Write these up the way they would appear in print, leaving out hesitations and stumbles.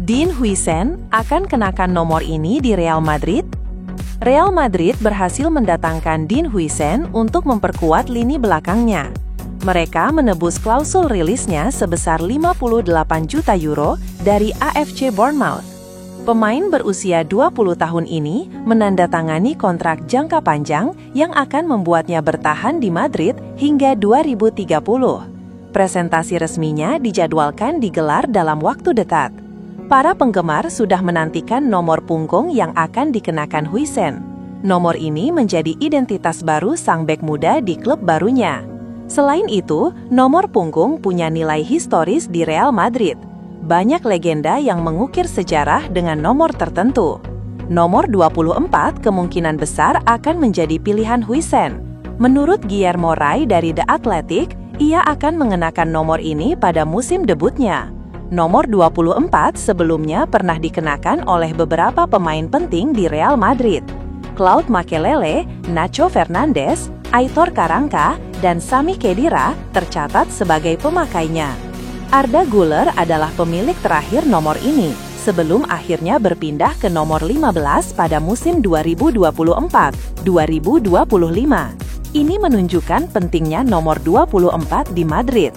Dean Huijsen akan kenakan nomor ini di Real Madrid? Real Madrid berhasil mendatangkan Dean Huijsen untuk memperkuat lini belakangnya. Mereka menebus klausul rilisnya sebesar 58 juta euro dari AFC Bournemouth. Pemain berusia 20 tahun ini menandatangani kontrak jangka panjang yang akan membuatnya bertahan di Madrid hingga 2030. Presentasi resminya dijadwalkan digelar dalam waktu dekat. Para penggemar sudah menantikan nomor punggung yang akan dikenakan Huijsen. Nomor ini menjadi identitas baru sang bek muda di klub barunya. Selain itu, nomor punggung punya nilai historis di Real Madrid. Banyak legenda yang mengukir sejarah dengan nomor tertentu. Nomor 24 kemungkinan besar akan menjadi pilihan Huijsen. Menurut Guillermo Ray dari The Athletic, ia akan mengenakan nomor ini pada musim debutnya. Nomor 24 sebelumnya pernah dikenakan oleh beberapa pemain penting di Real Madrid. Claude Makélélé, Nacho Fernandez, Aitor Karanka, dan Sami Khedira tercatat sebagai pemakainya. Arda Güler adalah pemilik terakhir nomor ini, sebelum akhirnya berpindah ke nomor 15 pada musim 2024-2025. Ini menunjukkan pentingnya nomor 24 di Madrid.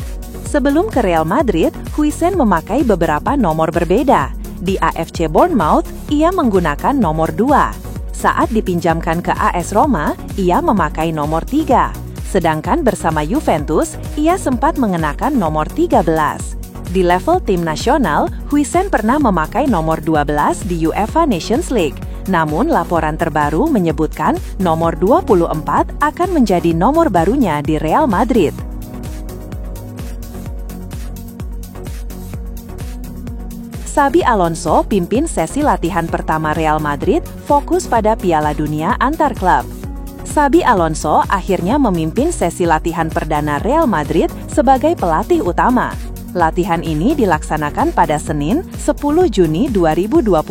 Sebelum ke Real Madrid, Huijsen memakai beberapa nomor berbeda. Di AFC Bournemouth, ia menggunakan nomor 2. Saat dipinjamkan ke AS Roma, ia memakai nomor 3. Sedangkan bersama Juventus, ia sempat mengenakan nomor 13. Di level tim nasional, Huijsen pernah memakai nomor 12 di UEFA Nations League. Namun laporan terbaru menyebutkan nomor 24 akan menjadi nomor barunya di Real Madrid. Xabi Alonso pimpin sesi latihan pertama Real Madrid fokus pada Piala Dunia antar klub. Xabi Alonso akhirnya memimpin sesi latihan perdana Real Madrid sebagai pelatih utama. Latihan ini dilaksanakan pada Senin, 10 Juni 2025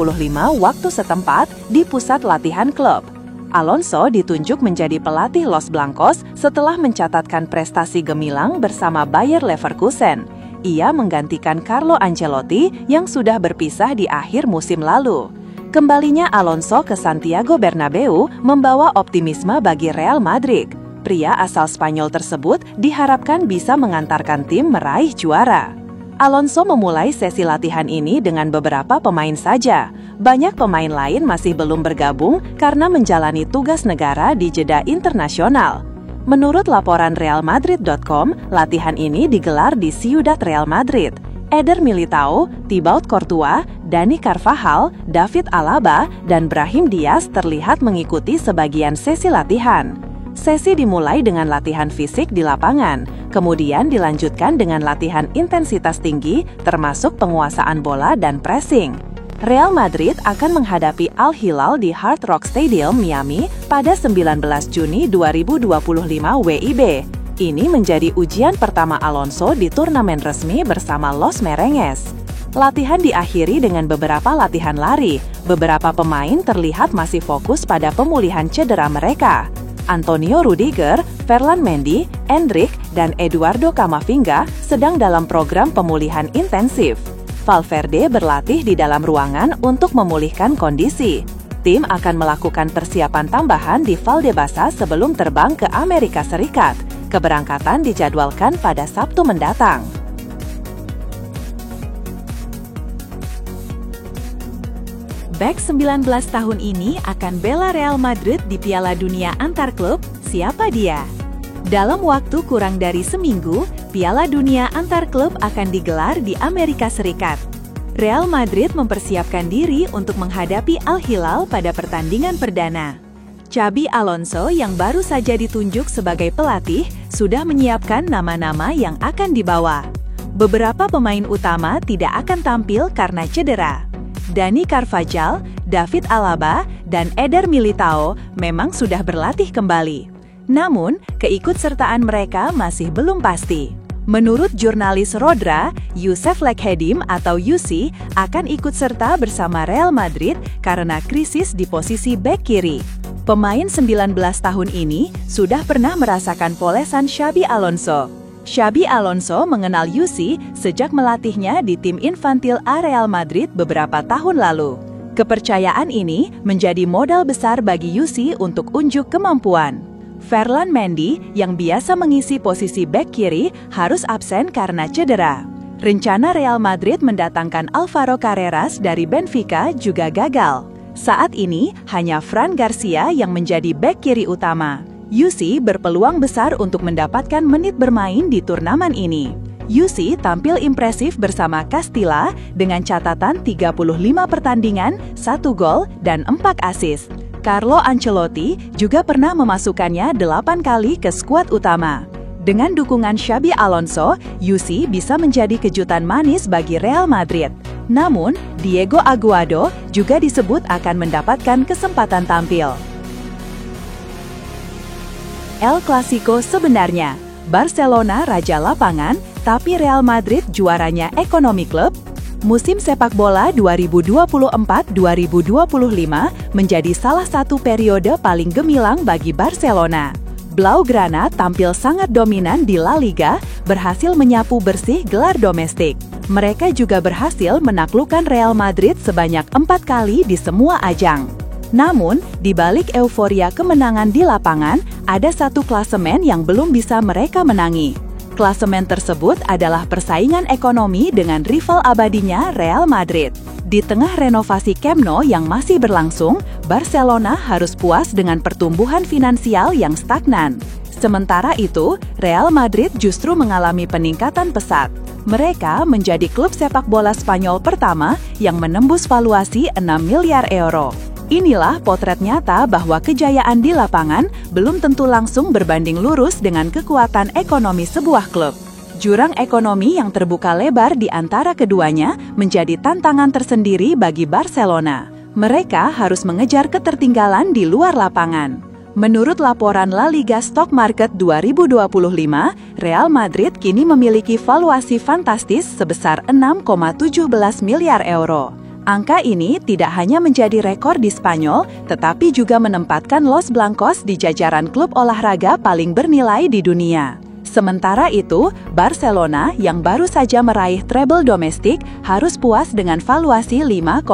waktu setempat di pusat latihan klub. Alonso ditunjuk menjadi pelatih Los Blancos setelah mencatatkan prestasi gemilang bersama Bayer Leverkusen. Ia menggantikan Carlo Ancelotti yang sudah berpisah di akhir musim lalu. Kembalinya Alonso ke Santiago Bernabeu membawa optimisme bagi Real Madrid. Pria asal Spanyol tersebut diharapkan bisa mengantarkan tim meraih juara. Alonso memulai sesi latihan ini dengan beberapa pemain saja. Banyak pemain lain masih belum bergabung karena menjalani tugas negara di jeda internasional. Menurut laporan realmadrid.com, latihan ini digelar di Ciudad Real Madrid. Eder Militao, Thibaut Courtois, Dani Carvajal, David Alaba, dan Brahim Diaz terlihat mengikuti sebagian sesi latihan. Sesi dimulai dengan latihan fisik di lapangan, kemudian dilanjutkan dengan latihan intensitas tinggi termasuk penguasaan bola dan pressing. Real Madrid akan menghadapi Al Hilal di Hard Rock Stadium, Miami pada 19 Juni 2025 WIB. Ini menjadi ujian pertama Alonso di turnamen resmi bersama Los Merengues. Latihan diakhiri dengan beberapa latihan lari. Beberapa pemain terlihat masih fokus pada pemulihan cedera mereka. Antonio Rudiger, Ferland Mendy, Endrick, dan Eduardo Camavinga sedang dalam program pemulihan intensif. Valverde berlatih di dalam ruangan untuk memulihkan kondisi. Tim akan melakukan persiapan tambahan di Valdebasa sebelum terbang ke Amerika Serikat. Keberangkatan dijadwalkan pada Sabtu mendatang. Bek 19 tahun ini akan bela Real Madrid di Piala Dunia antar klub. Siapa dia? Dalam waktu kurang dari seminggu, Piala Dunia antar klub akan digelar di Amerika Serikat. Real Madrid mempersiapkan diri untuk menghadapi Al Hilal pada pertandingan perdana. Xabi Alonso yang baru saja ditunjuk sebagai pelatih sudah menyiapkan nama-nama yang akan dibawa. Beberapa pemain utama tidak akan tampil karena cedera. Dani Carvajal, David Alaba, dan Eder Militao memang sudah berlatih kembali. Namun, keikutsertaan mereka masih belum pasti. Menurut jurnalis Rodra, Youssef Lekhedim atau Yussi akan ikut serta bersama Real Madrid karena krisis di posisi bek kiri. Pemain 19 tahun ini sudah pernah merasakan polesan Xabi Alonso. Xabi Alonso mengenal Yusi sejak melatihnya di tim infantil A Real Madrid beberapa tahun lalu. Kepercayaan ini menjadi modal besar bagi Yusi untuk unjuk kemampuan. Ferland Mendy yang biasa mengisi posisi bek kiri harus absen karena cedera. Rencana Real Madrid mendatangkan Alvaro Carreras dari Benfica juga gagal. Saat ini hanya Fran Garcia yang menjadi bek kiri utama. Yusi berpeluang besar untuk mendapatkan menit bermain di turnamen ini. Yusi tampil impresif bersama Castilla dengan catatan 35 pertandingan, 1 gol, dan 4 assist. Carlo Ancelotti juga pernah memasukkannya 8 kali ke skuad utama. Dengan dukungan Xabi Alonso, Yusi bisa menjadi kejutan manis bagi Real Madrid. Namun, Diego Aguado juga disebut akan mendapatkan kesempatan tampil. El Clasico sebenarnya, Barcelona raja lapangan, tapi Real Madrid juaranya ekonomi klub. Musim sepak bola 2024-2025 menjadi salah satu periode paling gemilang bagi Barcelona. Blaugrana tampil sangat dominan di La Liga, berhasil menyapu bersih gelar domestik. Mereka juga berhasil menaklukkan Real Madrid sebanyak 4 kali di semua ajang. Namun, di balik euforia kemenangan di lapangan, ada satu klasemen yang belum bisa mereka menangi. Klasemen tersebut adalah persaingan ekonomi dengan rival abadinya Real Madrid. Di tengah renovasi Camp Nou yang masih berlangsung, Barcelona harus puas dengan pertumbuhan finansial yang stagnan. Sementara itu, Real Madrid justru mengalami peningkatan pesat. Mereka menjadi klub sepak bola Spanyol pertama yang menembus valuasi 6 miliar euro. Inilah potret nyata bahwa kejayaan di lapangan belum tentu langsung berbanding lurus dengan kekuatan ekonomi sebuah klub. Jurang ekonomi yang terbuka lebar di antara keduanya menjadi tantangan tersendiri bagi Barcelona. Mereka harus mengejar ketertinggalan di luar lapangan. Menurut laporan La Liga Stock Market 2025, Real Madrid kini memiliki valuasi fantastis sebesar 6,17 miliar euro. Angka ini tidak hanya menjadi rekor di Spanyol, tetapi juga menempatkan Los Blancos di jajaran klub olahraga paling bernilai di dunia. Sementara itu, Barcelona yang baru saja meraih treble domestik harus puas dengan valuasi 5,56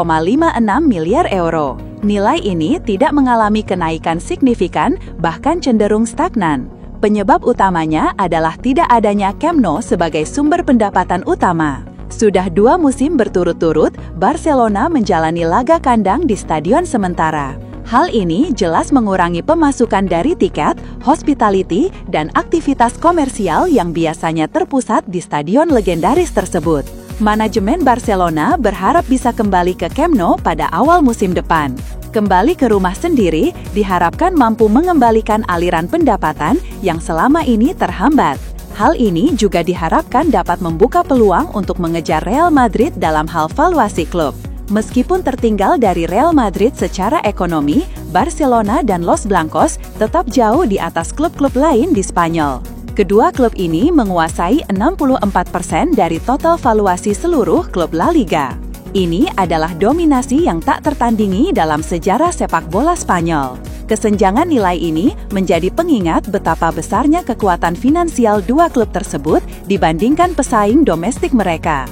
miliar euro. Nilai ini tidak mengalami kenaikan signifikan, bahkan cenderung stagnan. Penyebab utamanya adalah tidak adanya Camp Nou sebagai sumber pendapatan utama. Sudah 2 musim berturut-turut, Barcelona menjalani laga kandang di stadion sementara. Hal ini jelas mengurangi pemasukan dari tiket, hospitality, dan aktivitas komersial yang biasanya terpusat di stadion legendaris tersebut. Manajemen Barcelona berharap bisa kembali ke Camp Nou pada awal musim depan. Kembali ke rumah sendiri, diharapkan mampu mengembalikan aliran pendapatan yang selama ini terhambat. Hal ini juga diharapkan dapat membuka peluang untuk mengejar Real Madrid dalam hal valuasi klub. Meskipun tertinggal dari Real Madrid secara ekonomi, Barcelona dan Los Blancos tetap jauh di atas klub-klub lain di Spanyol. Kedua klub ini menguasai 64% dari total valuasi seluruh klub La Liga. Ini adalah dominasi yang tak tertandingi dalam sejarah sepak bola Spanyol. Kesenjangan nilai ini menjadi pengingat betapa besarnya kekuatan finansial dua klub tersebut dibandingkan pesaing domestik mereka.